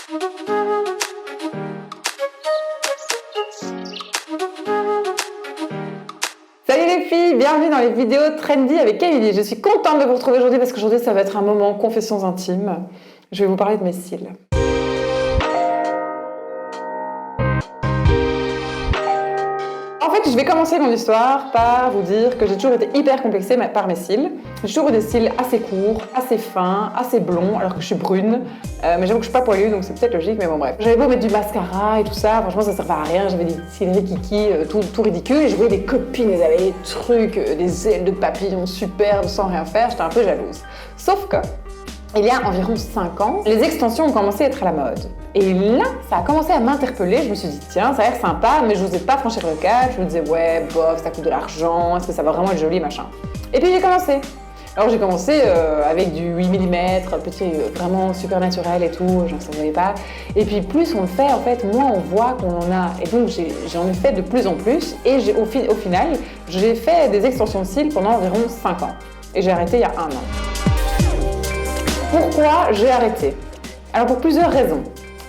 Salut les filles, bienvenue dans les vidéos trendy avec Emily. Je suis contente de vous retrouver aujourd'hui parce qu'aujourd'hui ça va être un moment confessions intimes. Je vais vous parler de mes cils. En fait, je vais commencer mon histoire par vous dire que j'ai toujours été hyper complexée par mes cils. J'ai toujours eu des cils assez courts, assez fins, assez blonds, alors que je suis brune. Mais j'avoue que je suis pas poilue, donc c'est peut-être logique, mais bon bref. J'avais beau mettre du mascara et tout ça, franchement ça servait à rien. J'avais des cils rikiki, tout ridicule. Et je voyais des copines, elles avaient des trucs, des ailes de papillons superbes sans rien faire. J'étais un peu jalouse. Sauf que, il y a environ 5 ans, les extensions ont commencé à être à la mode. Et là, ça a commencé à m'interpeller. Je me suis dit, tiens, ça a l'air sympa, mais je n'osais pas franchir le cap. Je me disais, ouais, bof, ça coûte de l'argent, est-ce que ça va vraiment être joli, machin. Et puis j'ai commencé. Alors j'ai commencé avec du 8 mm, petit, vraiment super naturel et tout, j'en savais pas. Et puis plus on le fait, en fait, moins on voit qu'on en a. Et donc j'en ai fait de plus en plus. Et au final, j'ai fait des extensions de cils pendant environ 5 ans. Et j'ai arrêté il y a 1 an. Pourquoi j'ai arrêté? Alors pour plusieurs raisons.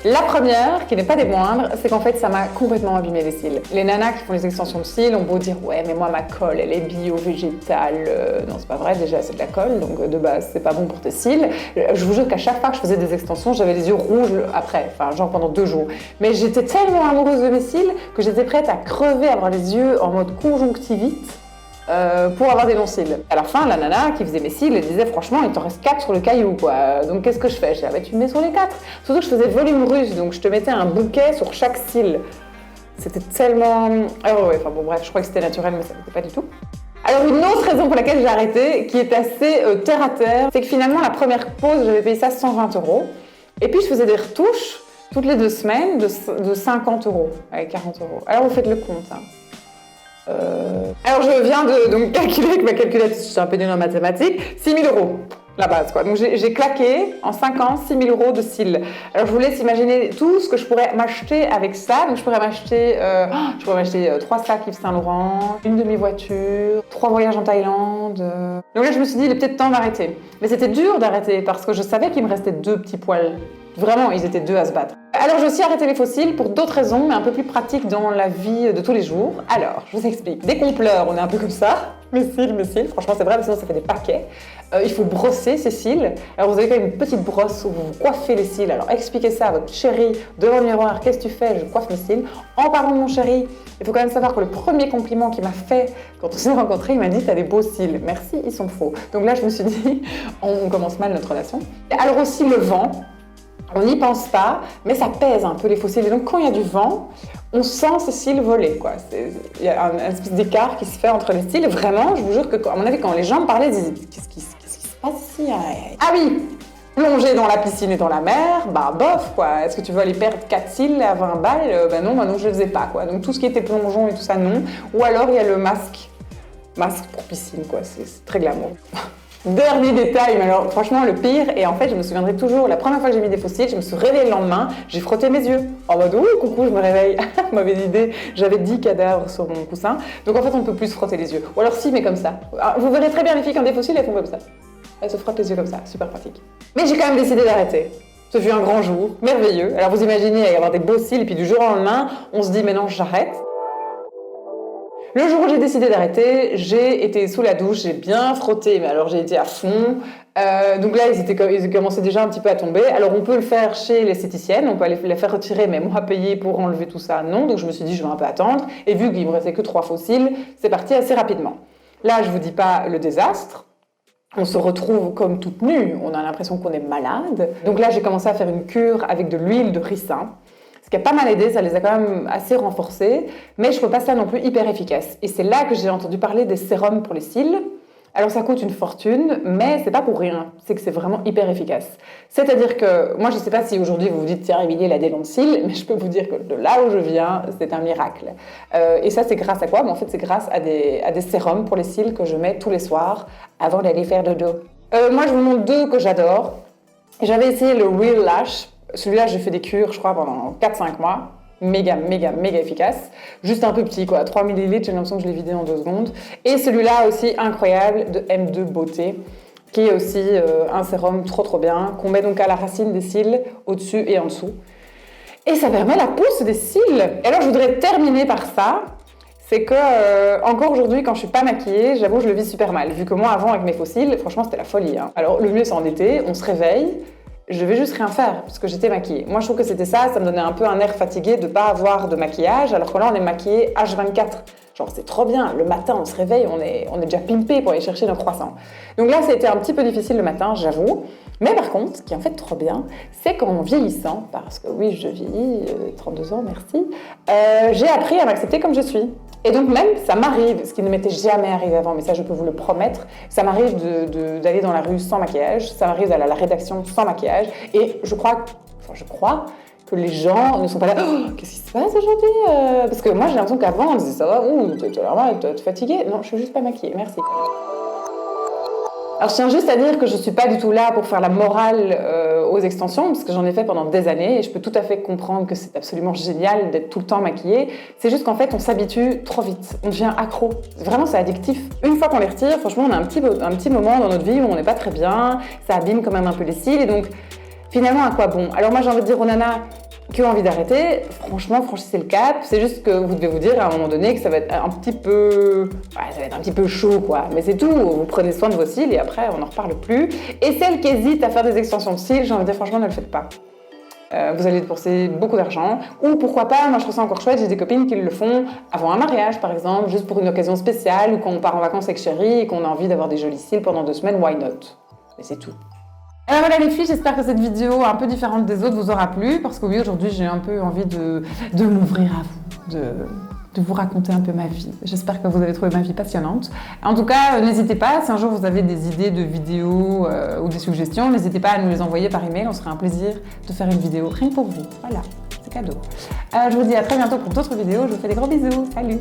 La première, qui n'est pas des moindres, c'est qu'en fait ça m'a complètement abîmé les cils. Les nanas qui font les extensions de cils ont beau dire ouais mais moi ma colle elle est bio, végétale, non c'est pas vrai, déjà c'est de la colle donc de base c'est pas bon pour tes cils. Je vous jure qu'à chaque fois que je faisais des extensions j'avais les yeux rouges après, enfin genre pendant 2 jours. Mais j'étais tellement amoureuse de mes cils que j'étais prête à crever, à avoir les yeux en mode conjonctivite. Pour avoir des longs cils. À la fin, la nana qui faisait mes cils, elle disait franchement, il t'en reste 4 sur le caillou, quoi. Donc qu'est-ce que je fais? Je disais, ah bah tu me mets sur les 4. Surtout que je faisais volume russe, donc je te mettais un bouquet sur chaque cil. C'était tellement... Alors ouais, enfin bon bref, je crois que c'était naturel, mais ça n'était pas du tout. Alors une autre raison pour laquelle j'ai arrêté, qui est assez terre à terre, c'est que finalement la première pause, j'avais payé ça 120 €. Et puis je faisais des retouches toutes les 2 semaines de 50 € avec 40 €. Alors vous faites le compte, hein. Alors je viens de donc calculer avec ma calculatrice, je suis un peu nulle en mathématiques, 6 000 €, la base quoi. Donc j'ai claqué en 5 ans 6 000 € de cils. Alors je vous laisse imaginer tout ce que je pourrais m'acheter avec ça. Donc je pourrais m'acheter 3 sacs Yves Saint Laurent, une demi-voiture, 3 voyages en Thaïlande. Donc là je me suis dit il est peut-être temps d'arrêter. Mais c'était dur d'arrêter parce que je savais qu'il me restait 2 petits poils. Vraiment, ils étaient 2 à se battre. Alors, j'ai aussi arrêté les fossiles pour d'autres raisons, mais un peu plus pratiques dans la vie de tous les jours. Alors, je vous explique. Dès qu'on pleure, on est un peu comme ça. Mes cils, franchement, c'est vrai, parce que sinon ça fait des paquets. Il faut brosser ses cils. Alors, vous avez quand même une petite brosse où vous coiffez les cils. Alors, expliquez ça à votre chéri devant le miroir. Qu'est-ce que tu fais? Je coiffe mes cils. En parlant de mon chéri, il faut quand même savoir que le premier compliment qu'il m'a fait quand on s'est rencontrés, il m'a dit « T'as des beaux cils. » Merci, ils sont faux. Donc là, je me suis dit, on commence mal notre relation. Alors aussi, le vent. On n'y pense pas, mais ça pèse un peu les fossiles. Et donc, quand il y a du vent, on sent ces cils voler, quoi. Il y a un espèce d'écart qui se fait entre les cils. Vraiment, je vous jure que, à mon avis, quand les gens me parlaient, ils disaient « Qu'est-ce qui se passe ici ?» Ah oui, plonger dans la piscine et dans la mer, bah bof, quoi. Est-ce que tu veux aller perdre 4 cils à 20 balles? Bah non, je le faisais pas, quoi. Donc, tout ce qui était plongeon et tout ça, non. Ou alors, il y a le masque. Masque pour piscine, quoi. C'est très glamour. Dernier détail, mais alors franchement le pire, et en fait je me souviendrai toujours, la première fois que j'ai mis des fossiles, je me suis réveillée le lendemain, j'ai frotté mes yeux, en mode ouh coucou je me réveille, mauvaise idée, j'avais 10 cadavres sur mon coussin, donc en fait on ne peut plus se frotter les yeux, ou alors si mais comme ça. Alors, vous verrez très bien les filles qui ont des fossiles, elles font comme ça, elles se frottent les yeux comme ça, super pratique. Mais j'ai quand même décidé d'arrêter. Ce fut un grand jour, merveilleux, alors vous imaginez avoir des beaux cils et puis du jour au lendemain, on se dit mais non j'arrête. Le jour où j'ai décidé d'arrêter, j'ai été sous la douche, j'ai bien frotté, mais alors j'ai été à fond. Donc là, ils commençaient déjà un petit peu à tomber. Alors on peut le faire chez l'esthéticienne, on peut aller les faire retirer, mais moi payer pour enlever tout ça, non. Donc je me suis dit, je vais un peu attendre. Et vu qu'il me restait que 3 fossiles, c'est parti assez rapidement. Là, je vous dis pas le désastre. On se retrouve comme toute nue, on a l'impression qu'on est malade. Donc là, j'ai commencé à faire une cure avec de l'huile de ricin. Ce qui a pas mal aidé, ça les a quand même assez renforcés, mais je ne trouve pas ça non plus hyper efficace. Et c'est là que j'ai entendu parler des sérums pour les cils. Alors ça coûte une fortune, mais c'est pas pour rien, c'est que c'est vraiment hyper efficace. C'est-à-dire que, moi je ne sais pas si aujourd'hui vous vous dites tiens Émilie elle a des longs cils, mais je peux vous dire que de là où je viens, c'est un miracle. Et ça c'est grâce à quoi? En fait c'est grâce à des sérums pour les cils que je mets tous les soirs avant d'aller faire dodo. Moi je vous montre 2 que j'adore. J'avais essayé le Real Lash. Celui-là, j'ai fait des cures, je crois, pendant 4-5 mois. Méga efficace. Juste un peu petit, quoi. 3 ml, j'ai l'impression que je l'ai vidé en 2 secondes. Et celui-là aussi, incroyable, de M2 Beauté. qui est aussi un sérum trop bien, qu'on met donc à la racine des cils, au-dessus et en dessous. Et ça permet la pousse des cils. Et alors, je voudrais terminer par ça. C'est que, encore aujourd'hui, quand je suis pas maquillée, j'avoue, je le vis super mal. Vu que moi, avant, avec mes faux cils, franchement, c'était la folie. Hein. Alors, le mieux, c'est en été, on se réveille, je devais juste rien faire, parce que j'étais maquillée. Moi, je trouve que c'était ça me donnait un peu un air fatigué de pas avoir de maquillage, alors que là, on est maquillé H24. Genre, c'est trop bien. Le matin, on se réveille, on est déjà pimpé pour aller chercher nos croissants. Donc là, ça a été un petit peu difficile le matin, j'avoue. Mais par contre, ce qui est en fait trop bien, c'est qu'en vieillissant, parce que oui, je vieillis, 32 ans, merci, j'ai appris à m'accepter comme je suis. Et donc même, ça m'arrive, ce qui ne m'était jamais arrivé avant, mais ça je peux vous le promettre, ça m'arrive d'aller dans la rue sans maquillage, ça m'arrive d'aller à la rédaction sans maquillage, et je crois que les gens ne sont pas là oh, « Qu'est-ce qui se passe aujourd'hui ?» Parce que moi j'ai l'impression qu'avant on disait « Ça va, t'es fatiguée ?» Non, je suis juste pas maquillée, merci. Alors je tiens juste à dire que je ne suis pas du tout là pour faire la morale aux extensions, parce que j'en ai fait pendant des années et je peux tout à fait comprendre que c'est absolument génial d'être tout le temps maquillée. C'est juste qu'en fait on s'habitue trop vite, on devient accro. Vraiment c'est addictif. Une fois qu'on les retire, franchement on a un petit moment dans notre vie où on n'est pas très bien, ça abîme quand même un peu les cils et donc finalement à quoi bon? Alors moi j'ai envie de dire aux nanas qui ont envie d'arrêter, franchement, franchissez le cap. C'est juste que vous devez vous dire à un moment donné que ça va être un petit peu... Ouais, ça va être un petit peu chaud, quoi. Mais c'est tout, vous prenez soin de vos cils et après, on n'en reparle plus. Et celles qui hésitent à faire des extensions de cils, j'ai envie de dire, franchement, ne le faites pas. Vous allez dépenser beaucoup d'argent. Ou pourquoi pas, moi je trouve ça encore chouette, j'ai des copines qui le font avant un mariage, par exemple, juste pour une occasion spéciale, ou quand on part en vacances avec chérie et qu'on a envie d'avoir des jolis cils pendant 2 semaines, why not? Mais c'est tout. Alors voilà les filles, j'espère que cette vidéo un peu différente des autres vous aura plu parce que oui, aujourd'hui j'ai un peu envie de m'ouvrir à vous, de vous raconter un peu ma vie. J'espère que vous avez trouvé ma vie passionnante. En tout cas, n'hésitez pas, si un jour vous avez des idées de vidéos ou des suggestions, n'hésitez pas à nous les envoyer par email, on serait un plaisir de faire une vidéo rien que pour vous. Voilà, c'est cadeau. Je vous dis à très bientôt pour d'autres vidéos, je vous fais des gros bisous, salut!